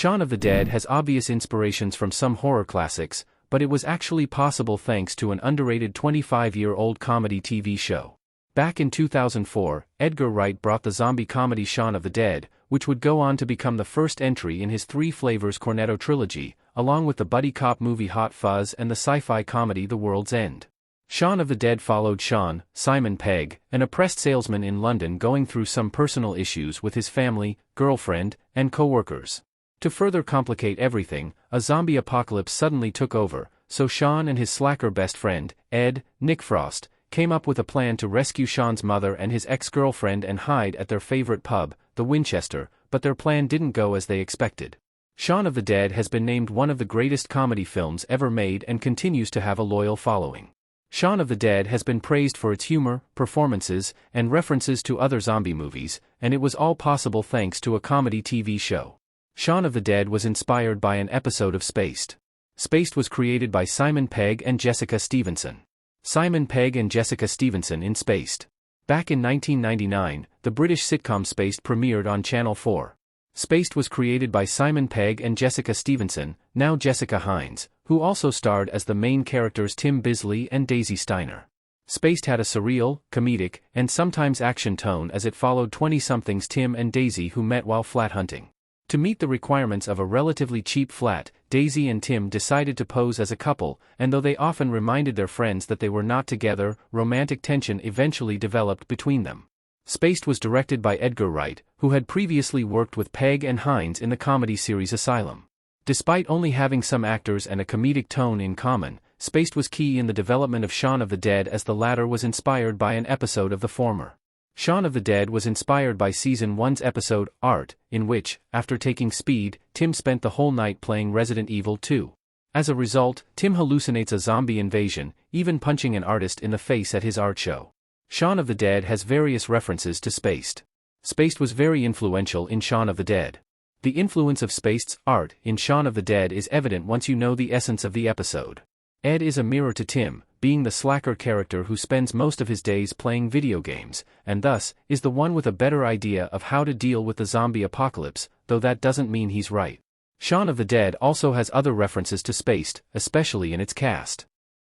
Shaun of the Dead has obvious inspirations from some horror classics, but it was actually possible thanks to an underrated 25-year-old comedy TV show. Back in 2004, Edgar Wright brought the zombie comedy Shaun of the Dead, which would go on to become the first entry in his Three Flavors Cornetto trilogy, along with the buddy cop movie Hot Fuzz and the sci-fi comedy The World's End. Shaun of the Dead followed Shaun, Simon Pegg, an oppressed salesman in London going through some personal issues with his family, girlfriend, and co-workers. To further complicate everything, a zombie apocalypse suddenly took over, so Shaun and his slacker best friend, Ed, Nick Frost, came up with a plan to rescue Shaun's mother and his ex-girlfriend and hide at their favorite pub, the Winchester, but their plan didn't go as they expected. Shaun of the Dead has been named one of the greatest comedy films ever made and continues to have a loyal following. Shaun of the Dead has been praised for its humor, performances, and references to other zombie movies, and it was all possible thanks to a comedy TV show. Shaun of the Dead was inspired by an episode of Spaced. Spaced was created by Simon Pegg and Jessica Stevenson. Simon Pegg and Jessica Stevenson in Spaced. Back in 1999, the British sitcom Spaced premiered on Channel 4. Spaced was created by Simon Pegg and Jessica Stevenson, now Jessica Hines, who also starred as the main characters Tim Bisley and Daisy Steiner. Spaced had a surreal, comedic, and sometimes action tone as it followed 20-somethings Tim and Daisy who met while flat hunting. To meet the requirements of a relatively cheap flat, Daisy and Tim decided to pose as a couple, and though they often reminded their friends that they were not together, romantic tension eventually developed between them. Spaced was directed by Edgar Wright, who had previously worked with Pegg and Hines in the comedy series Asylum. Despite only having some actors and a comedic tone in common, Spaced was key in the development of Shaun of the Dead as the latter was inspired by an episode of the former. Shaun of the Dead was inspired by Season 1's episode, Art, in which, after taking speed, Tim spent the whole night playing Resident Evil 2. As a result, Tim hallucinates a zombie invasion, even punching an artist in the face at his art show. Shaun of the Dead has various references to Spaced. Spaced was very influential in Shaun of the Dead. The influence of Spaced's art in Shaun of the Dead is evident once you know the essence of the episode. Ed is a mirror to Tim, being the slacker character who spends most of his days playing video games, and thus, is the one with a better idea of how to deal with the zombie apocalypse, though that doesn't mean he's right. Shaun of the Dead also has other references to Spaced, especially in its cast.